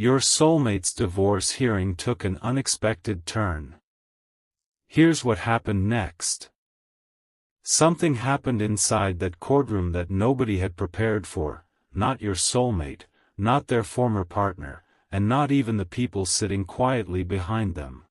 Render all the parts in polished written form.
Your soulmate's divorce hearing took an unexpected turn. Here's what happened next. Something happened inside that courtroom that nobody had prepared for, not your soulmate, not their former partner, and not even the people sitting quietly behind them.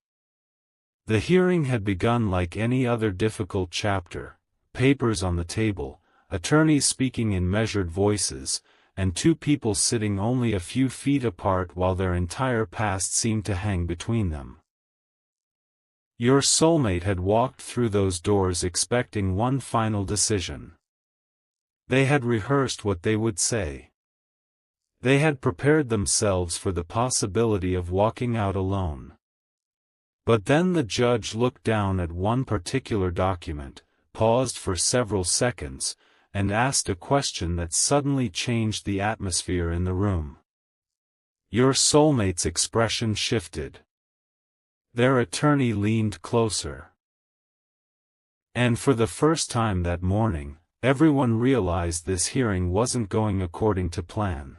The hearing had begun like any other difficult chapter: papers on the table, attorneys speaking in measured voices, and two people sitting only a few feet apart while their entire past seemed to hang between them. Your soulmate had walked through those doors expecting one final decision. They had rehearsed what they would say. They had prepared themselves for the possibility of walking out alone. But then the judge looked down at one particular document, paused for several seconds, and asked a question that suddenly changed the atmosphere in the room. Your soulmate's expression shifted. Their attorney leaned closer. And for the first time that morning, everyone realized this hearing wasn't going according to plan.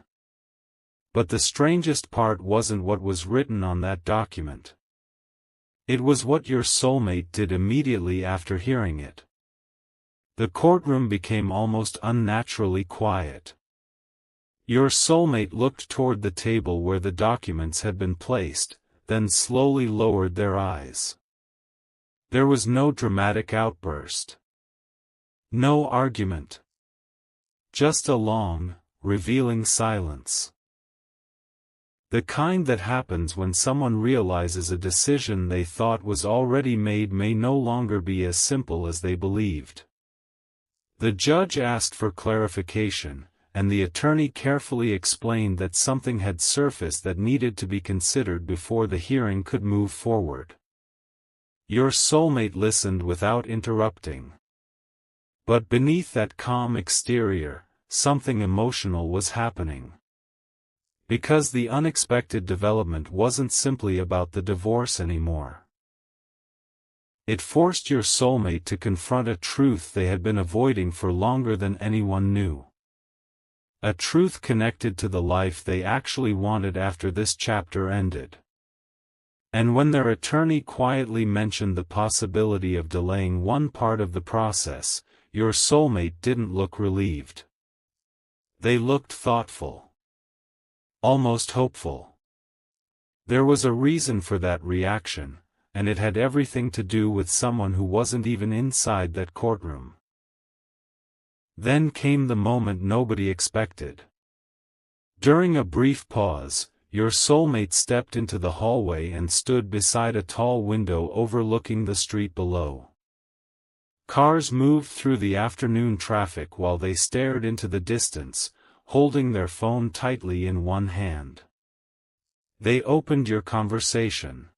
But the strangest part wasn't what was written on that document. It was what your soulmate did immediately after hearing it. The courtroom became almost unnaturally quiet. Your soulmate looked toward the table where the documents had been placed, then slowly lowered their eyes. There was no dramatic outburst. No argument. Just a long, revealing silence. The kind that happens when someone realizes a decision they thought was already made may no longer be as simple as they believed. The judge asked for clarification, and the attorney carefully explained that something had surfaced that needed to be considered before the hearing could move forward. Your soulmate listened without interrupting. But beneath that calm exterior, something emotional was happening. Because the unexpected development wasn't simply about the divorce anymore. It forced your soulmate to confront a truth they had been avoiding for longer than anyone knew. A truth connected to the life they actually wanted after this chapter ended. And when their attorney quietly mentioned the possibility of delaying one part of the process, your soulmate didn't look relieved. They looked thoughtful. Almost hopeful. There was a reason for that reaction, and it had everything to do with someone who wasn't even inside that courtroom. Then came the moment nobody expected. During a brief pause, your soulmate stepped into the hallway and stood beside a tall window overlooking the street below. Cars moved through the afternoon traffic while they stared into the distance, holding their phone tightly in one hand. They opened your conversation.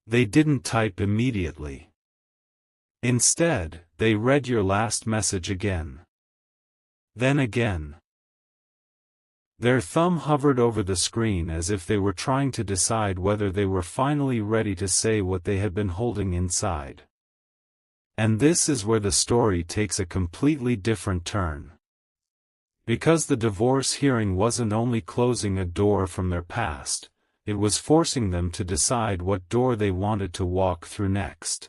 They didn't type immediately. Instead, they read your last message again. Then again. Their thumb hovered over the screen as if they were trying to decide whether they were finally ready to say what they had been holding inside. And this is where the story takes a completely different turn. Because the divorce hearing wasn't only closing a door from their past, it was forcing them to decide what door they wanted to walk through next.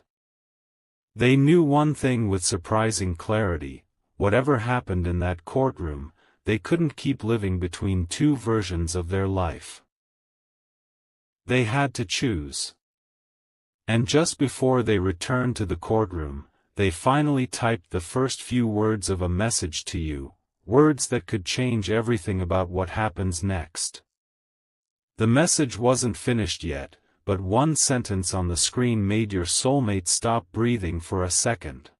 They knew one thing with surprising clarity: whatever happened in that courtroom, they couldn't keep living between two versions of their life. They had to choose. And just before they returned to the courtroom, they finally typed the first few words of a message to you, words that could change everything about what happens next. The message wasn't finished yet, but one sentence on the screen made your soulmate stop breathing for a second.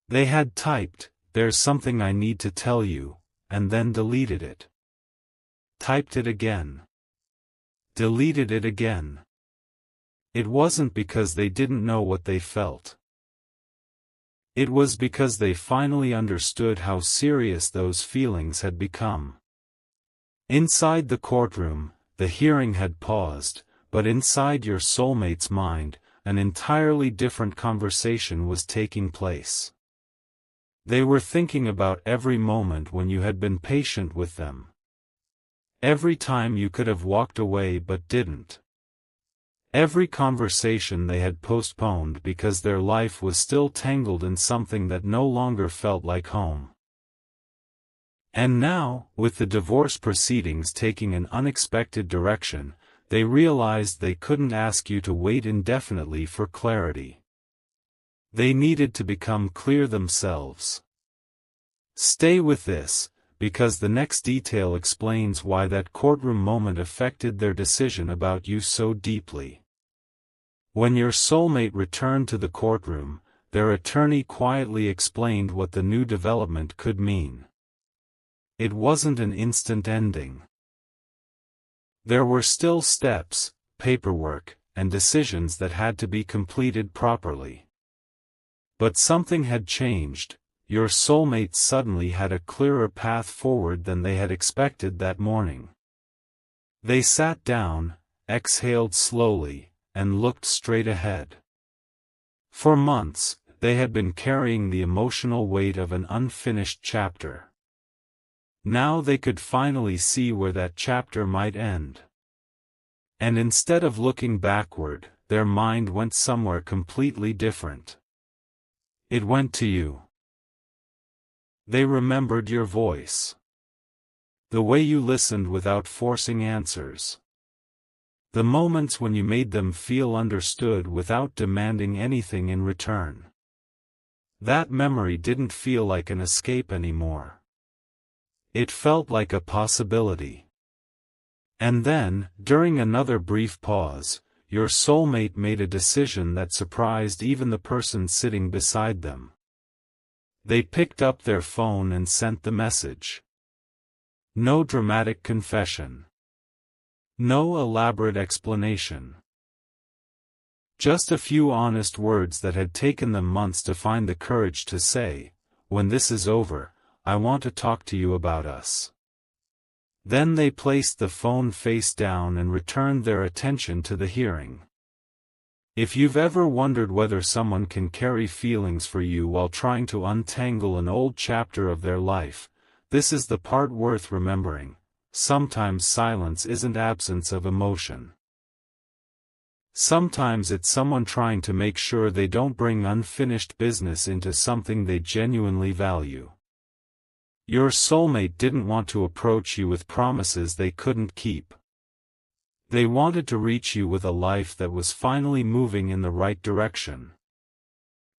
They had typed, "There's something I need to tell you," and then deleted it. Typed it again. Deleted it again. It wasn't because they didn't know what they felt. It was because they finally understood how serious those feelings had become. Inside the courtroom, the hearing had paused, but inside your soulmate's mind, an entirely different conversation was taking place. They were thinking about every moment when you had been patient with them. Every time you could have walked away but didn't. Every conversation they had postponed because their life was still tangled in something that no longer felt like home. And now, with the divorce proceedings taking an unexpected direction, they realized they couldn't ask you to wait indefinitely for clarity. They needed to become clear themselves. Stay with this, because the next detail explains why that courtroom moment affected their decision about you so deeply. When your soulmate returned to the courtroom, their attorney quietly explained what the new development could mean. It wasn't an instant ending. There were still steps, paperwork, and decisions that had to be completed properly. But something had changed. Your soulmate suddenly had a clearer path forward than they had expected that morning. They sat down, exhaled slowly, and looked straight ahead. For months, they had been carrying the emotional weight of an unfinished chapter. Now they could finally see where that chapter might end. And instead of looking backward, their mind went somewhere completely different. It went to you. They remembered your voice. The way you listened without forcing answers. The moments when you made them feel understood without demanding anything in return. That memory didn't feel like an escape anymore. It felt like a possibility. And then, during another brief pause, your soulmate made a decision that surprised even the person sitting beside them. They picked up their phone and sent the message. No dramatic confession. No elaborate explanation. Just a few honest words that had taken them months to find the courage to say, "When this is over, I want to talk to you about us." Then they placed the phone face down and returned their attention to the hearing. If you've ever wondered whether someone can carry feelings for you while trying to untangle an old chapter of their life, this is the part worth remembering. Sometimes silence isn't absence of emotion. Sometimes it's someone trying to make sure they don't bring unfinished business into something they genuinely value. Your soulmate didn't want to approach you with promises they couldn't keep. They wanted to reach you with a life that was finally moving in the right direction.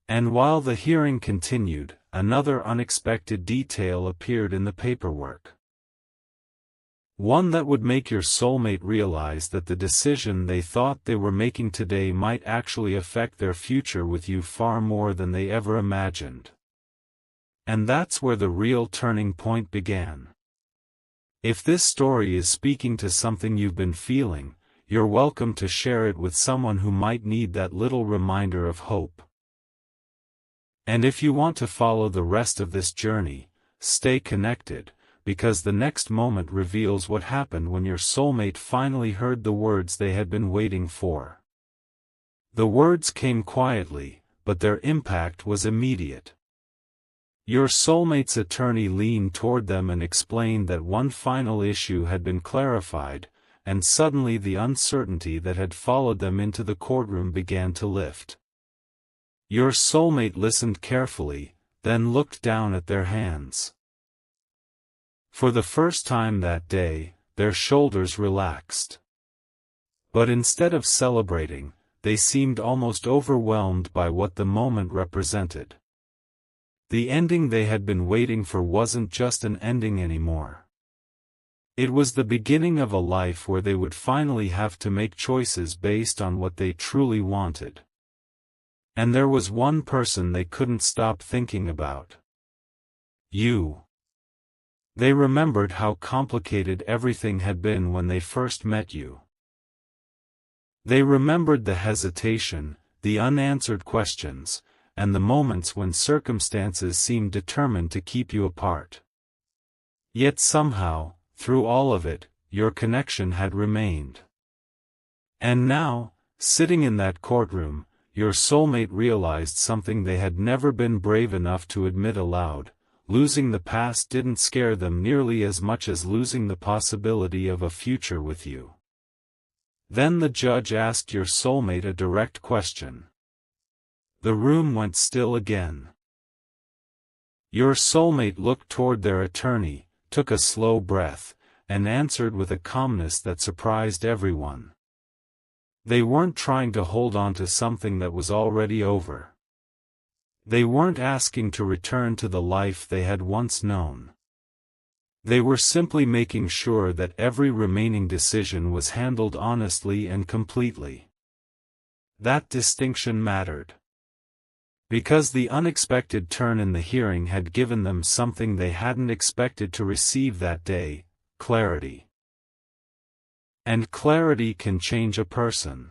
And while the hearing continued, another unexpected detail appeared in the paperwork. One that would make your soulmate realize that the decision they thought they were making today might actually affect their future with you far more than they ever imagined. And that's where the real turning point began. If this story is speaking to something you've been feeling, you're welcome to share it with someone who might need that little reminder of hope. And if you want to follow the rest of this journey, stay connected, because the next moment reveals what happened when your soulmate finally heard the words they had been waiting for. The words came quietly, but their impact was immediate. Your soulmate's attorney leaned toward them and explained that one final issue had been clarified, and suddenly the uncertainty that had followed them into the courtroom began to lift. Your soulmate listened carefully, then looked down at their hands. For the first time that day, their shoulders relaxed. But instead of celebrating, they seemed almost overwhelmed by what the moment represented. The ending they had been waiting for wasn't just an ending anymore. It was the beginning of a life where they would finally have to make choices based on what they truly wanted. And there was one person they couldn't stop thinking about. You. They remembered how complicated everything had been when they first met you. They remembered the hesitation, the unanswered questions, and the moments when circumstances seemed determined to keep you apart. Yet somehow, through all of it, your connection had remained. And now, sitting in that courtroom, your soulmate realized something they had never been brave enough to admit aloud: losing the past didn't scare them nearly as much as losing the possibility of a future with you. Then the judge asked your soulmate a direct question. The room went still again. Your soulmate looked toward their attorney, took a slow breath, and answered with a calmness that surprised everyone. They weren't trying to hold on to something that was already over. They weren't asking to return to the life they had once known. They were simply making sure that every remaining decision was handled honestly and completely. That distinction mattered. Because the unexpected turn in the hearing had given them something they hadn't expected to receive that day: clarity. And clarity can change a person.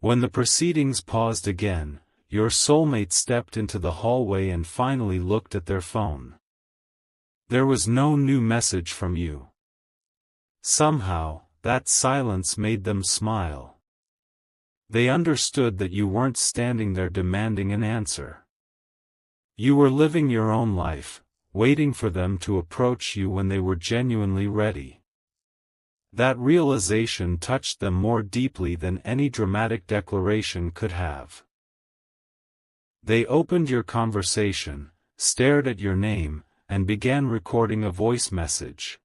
When the proceedings paused again, your soulmate stepped into the hallway and finally looked at their phone. There was no new message from you. Somehow, that silence made them smile. They understood that you weren't standing there demanding an answer. You were living your own life, waiting for them to approach you when they were genuinely ready. That realization touched them more deeply than any dramatic declaration could have. They opened your conversation, stared at your name, and began recording a voice message.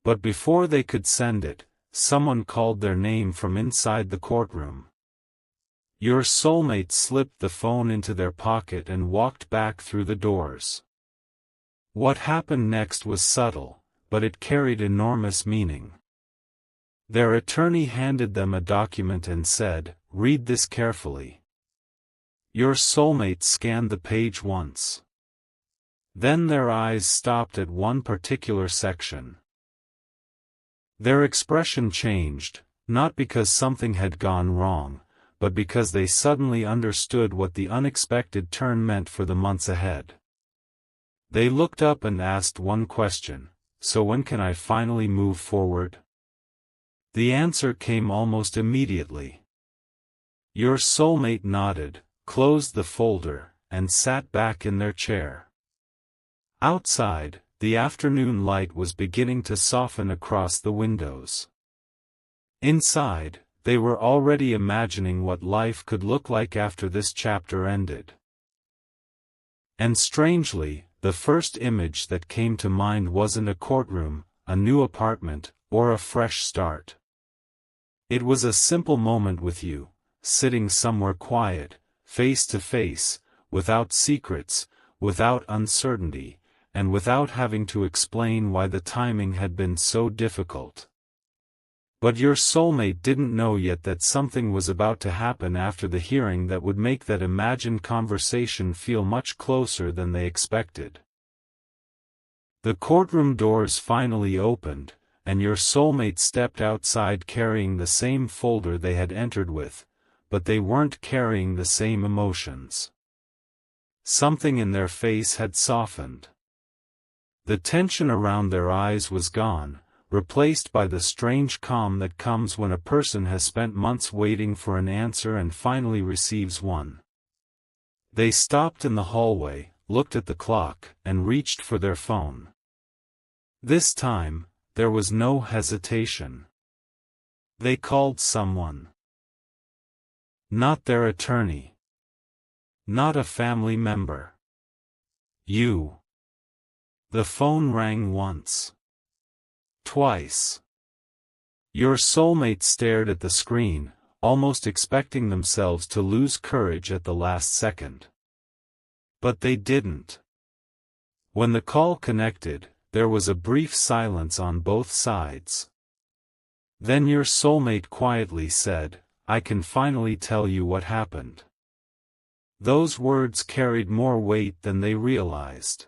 But before they could send it, someone called their name from inside the courtroom. Your soulmate slipped the phone into their pocket and walked back through the doors. What happened next was subtle, but it carried enormous meaning. Their attorney handed them a document and said, "Read this carefully." Your soulmate scanned the page once. Then their eyes stopped at one particular section. Their expression changed, not because something had gone wrong, but because they suddenly understood what the unexpected turn meant for the months ahead. They looked up and asked one question: "So when can I finally move forward?" The answer came almost immediately. Your soulmate nodded, closed the folder, and sat back in their chair. Outside, the afternoon light was beginning to soften across the windows. Inside, they were already imagining what life could look like after this chapter ended. And strangely, the first image that came to mind wasn't a courtroom, a new apartment, or a fresh start. It was a simple moment with you, sitting somewhere quiet, face to face, without secrets, without uncertainty, and without having to explain why the timing had been so difficult. But your soulmate didn't know yet that something was about to happen after the hearing that would make that imagined conversation feel much closer than they expected. The courtroom doors finally opened, and your soulmate stepped outside carrying the same folder they had entered with, but they weren't carrying the same emotions. Something in their face had softened. The tension around their eyes was gone, replaced by the strange calm that comes when a person has spent months waiting for an answer and finally receives one. They stopped in the hallway, looked at the clock, and reached for their phone. This time, there was no hesitation. They called someone. Not their attorney. Not a family member. You. The phone rang once. Twice. Your soulmate stared at the screen, almost expecting themselves to lose courage at the last second. But they didn't. When the call connected, there was a brief silence on both sides. Then your soulmate quietly said, "I can finally tell you what happened." Those words carried more weight than they realized.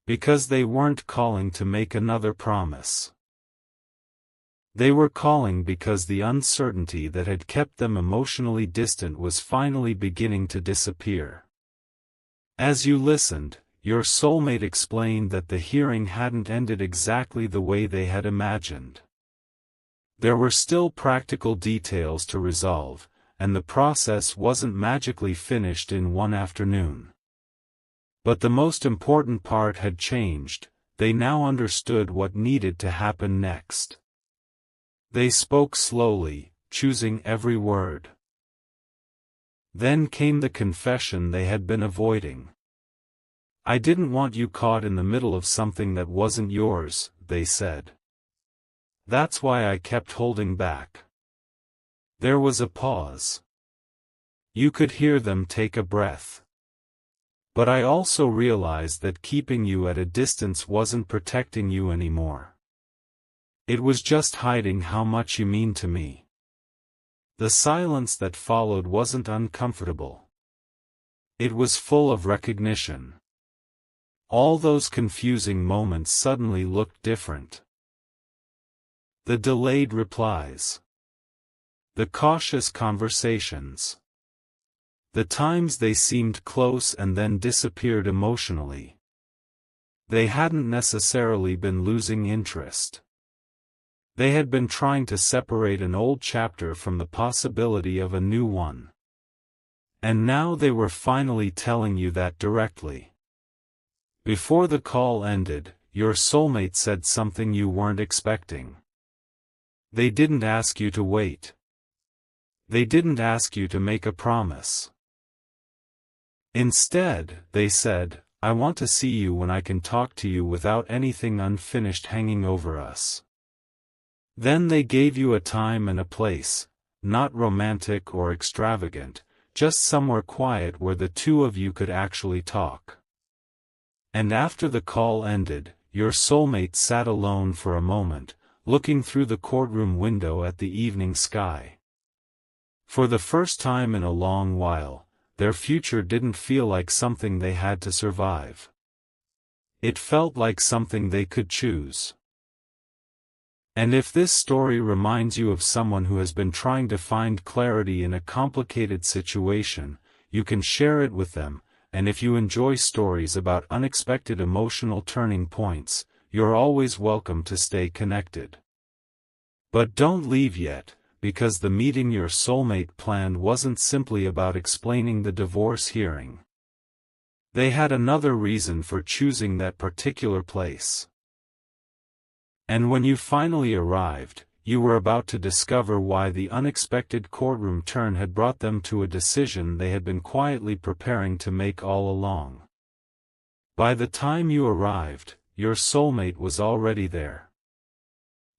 Because they weren't calling to make another promise. They were calling because the uncertainty that had kept them emotionally distant was finally beginning to disappear. As you listened, your soulmate explained that the hearing hadn't ended exactly the way they had imagined. There were still practical details to resolve, and the process wasn't magically finished in one afternoon. But the most important part had changed. They now understood what needed to happen next. They spoke slowly, choosing every word. Then came the confession they had been avoiding. "I didn't want you caught in the middle of something that wasn't yours," they said. "That's why I kept holding back." There was a pause. You could hear them take a breath. "But I also realized that keeping you at a distance wasn't protecting you anymore. It was just hiding how much you mean to me." The silence that followed wasn't uncomfortable. It was full of recognition. All those confusing moments suddenly looked different. The delayed replies. The cautious conversations. The times they seemed close and then disappeared emotionally. They hadn't necessarily been losing interest. They had been trying to separate an old chapter from the possibility of a new one. And now they were finally telling you that directly. Before the call ended, your soulmate said something you weren't expecting. They didn't ask you to wait. They didn't ask you to make a promise. Instead, they said, "I want to see you when I can talk to you without anything unfinished hanging over us." Then they gave you a time and a place, not romantic or extravagant, just somewhere quiet where the two of you could actually talk. And after the call ended, your soulmate sat alone for a moment, looking through the courtroom window at the evening sky. For the first time in a long while, their future didn't feel like something they had to survive. It felt like something they could choose. And if this story reminds you of someone who has been trying to find clarity in a complicated situation, you can share it with them, and if you enjoy stories about unexpected emotional turning points, you're always welcome to stay connected. But don't leave yet, because the meeting your soulmate planned wasn't simply about explaining the divorce hearing. They had another reason for choosing that particular place. And when you finally arrived, you were about to discover why the unexpected courtroom turn had brought them to a decision they had been quietly preparing to make all along. By the time you arrived, your soulmate was already there.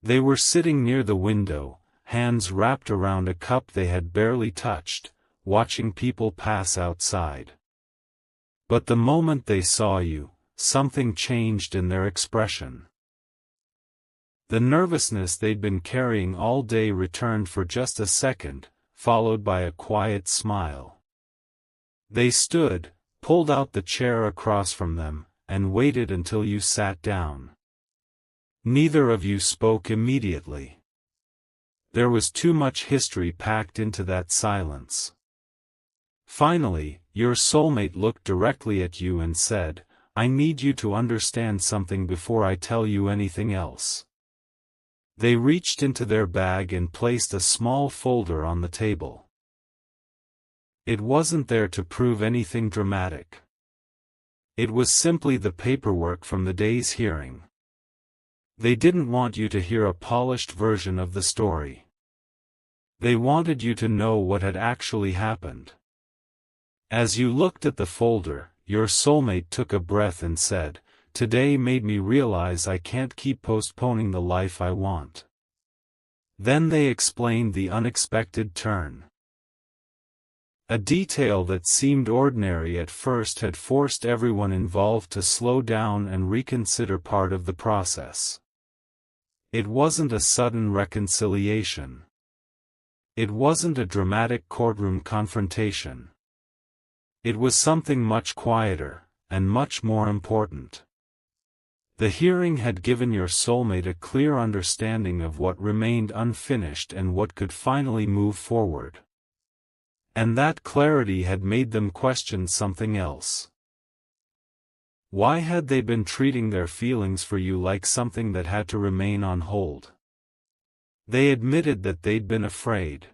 They were sitting near the window, hands wrapped around a cup they had barely touched, watching people pass outside. But the moment they saw you, something changed in their expression. The nervousness they'd been carrying all day returned for just a second, followed by a quiet smile. They stood, pulled out the chair across from them, and waited until you sat down. Neither of you spoke immediately. There was too much history packed into that silence. Finally, your soulmate looked directly at you and said, "I need you to understand something before I tell you anything else." They reached into their bag and placed a small folder on the table. It wasn't there to prove anything dramatic. It was simply the paperwork from the day's hearing. They didn't want you to hear a polished version of the story. They wanted you to know what had actually happened. As you looked at the folder, your soulmate took a breath and said, "Today made me realize I can't keep postponing the life I want." Then they explained the unexpected turn. A detail that seemed ordinary at first had forced everyone involved to slow down and reconsider part of the process. It wasn't a sudden reconciliation. It wasn't a dramatic courtroom confrontation. It was something much quieter, and much more important. The hearing had given your soulmate a clear understanding of what remained unfinished and what could finally move forward. And that clarity had made them question something else. Why had they been treating their feelings for you like something that had to remain on hold? They admitted that they'd been afraid.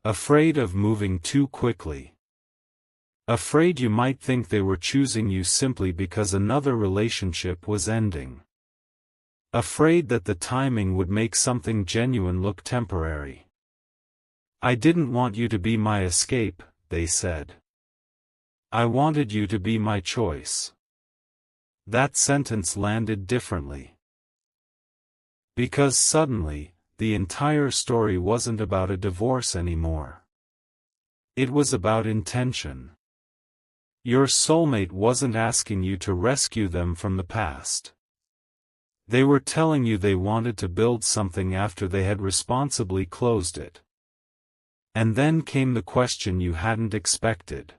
Afraid of moving too quickly. Afraid you might think they were choosing you simply because another relationship was ending. Afraid that the timing would make something genuine look temporary. I didn't want you to be my escape, they said. I wanted you to be my choice. That sentence landed differently. Because suddenly, the entire story wasn't about a divorce anymore. It was about intention. Your soulmate wasn't asking you to rescue them from the past. They were telling you they wanted to build something after they had responsibly closed it. And then came the question you hadn't expected.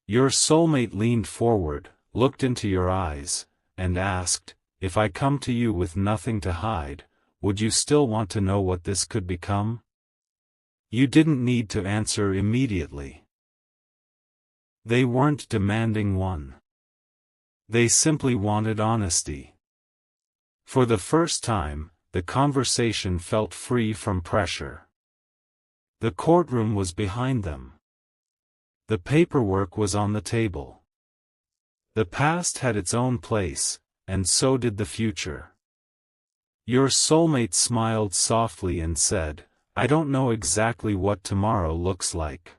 Your soulmate leaned forward, looked into your eyes, and asked, "If I come to you with nothing to hide, would you still want to know what this could become?" You didn't need to answer immediately. They weren't demanding one. They simply wanted honesty. For the first time, the conversation felt free from pressure. The courtroom was behind them. The paperwork was on the table. The past had its own place, and so did the future. Your soulmate smiled softly and said, "I don't know exactly what tomorrow looks like.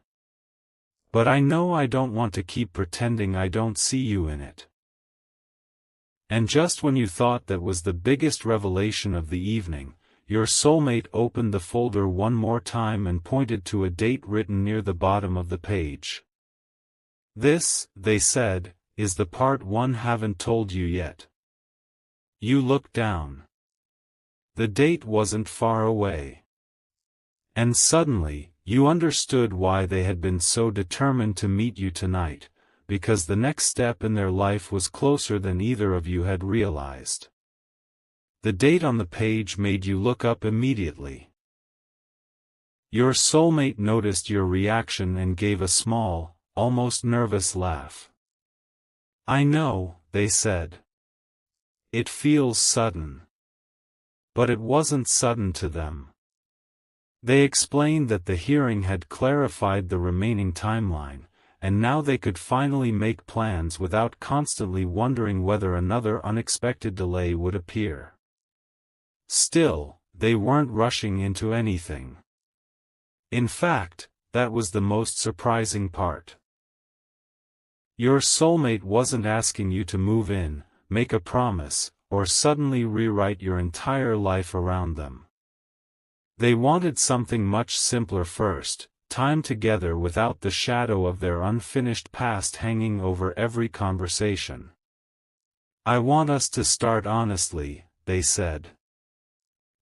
But I know I don't want to keep pretending I don't see you in it." And just when you thought that was the biggest revelation of the evening, your soulmate opened the folder one more time and pointed to a date written near the bottom of the page. "This," they said, "is the part one haven't told you yet." You looked down. The date wasn't far away. And suddenly, you understood why they had been so determined to meet you tonight, because the next step in their life was closer than either of you had realized. The date on the page made you look up immediately. Your soulmate noticed your reaction and gave a small, almost nervous laugh. "I know," they said. "It feels sudden." But it wasn't sudden to them. They explained that the hearing had clarified the remaining timeline, and now they could finally make plans without constantly wondering whether another unexpected delay would appear. Still, they weren't rushing into anything. In fact, that was the most surprising part. Your soulmate wasn't asking you to move in, make a promise, or suddenly rewrite your entire life around them. They wanted something much simpler first, time together without the shadow of their unfinished past hanging over every conversation. "I want us to start honestly," they said.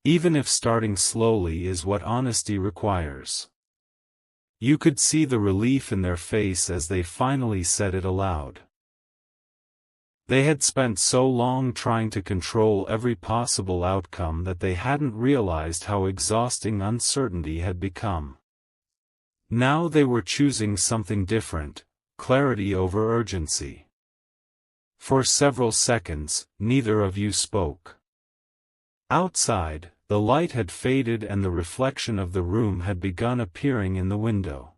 "Even if starting slowly is what honesty requires." You could see the relief in their face as they finally said it aloud. They had spent so long trying to control every possible outcome that they hadn't realized how exhausting uncertainty had become. Now they were choosing something different, clarity over urgency. For several seconds, neither of you spoke. Outside, the light had faded and the reflection of the room had begun appearing in the window.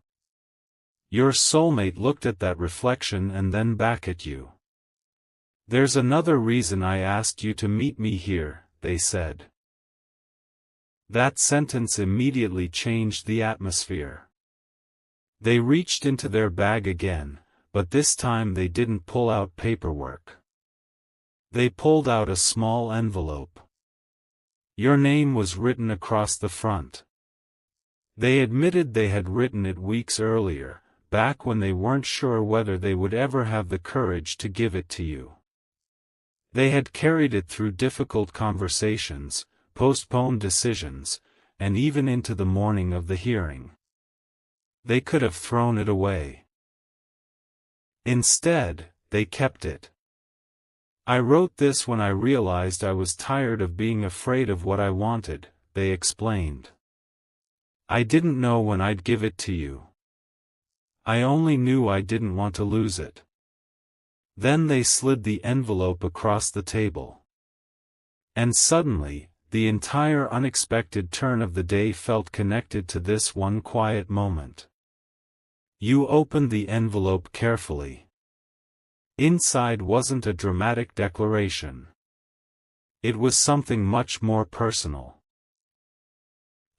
Your soulmate looked at that reflection and then back at you. "There's another reason I asked you to meet me here," they said. That sentence immediately changed the atmosphere. They reached into their bag again, but this time they didn't pull out paperwork. They pulled out a small envelope. Your name was written across the front. They admitted they had written it weeks earlier, back when they weren't sure whether they would ever have the courage to give it to you. They had carried it through difficult conversations, postponed decisions, and even into the morning of the hearing. They could have thrown it away. Instead, they kept it. "I wrote this when I realized I was tired of being afraid of what I wanted," they explained. "I didn't know when I'd give it to you. I only knew I didn't want to lose it." Then they slid the envelope across the table. And suddenly, the entire unexpected turn of the day felt connected to this one quiet moment. You opened the envelope carefully. Inside wasn't a dramatic declaration. It was something much more personal.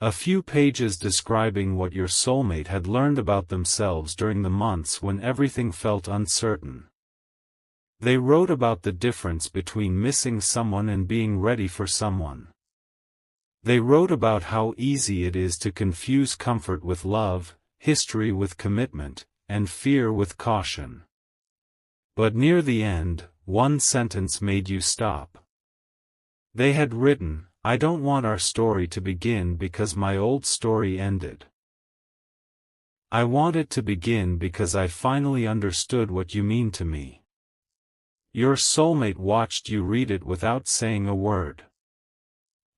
A few pages describing what your soulmate had learned about themselves during the months when everything felt uncertain. They wrote about the difference between missing someone and being ready for someone. They wrote about how easy it is to confuse comfort with love, history with commitment, and fear with caution. But near the end, one sentence made you stop. They had written, "I don't want our story to begin because my old story ended. I want it to begin because I finally understood what you mean to me." Your soulmate watched you read it without saying a word.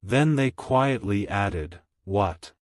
Then they quietly added, "What?"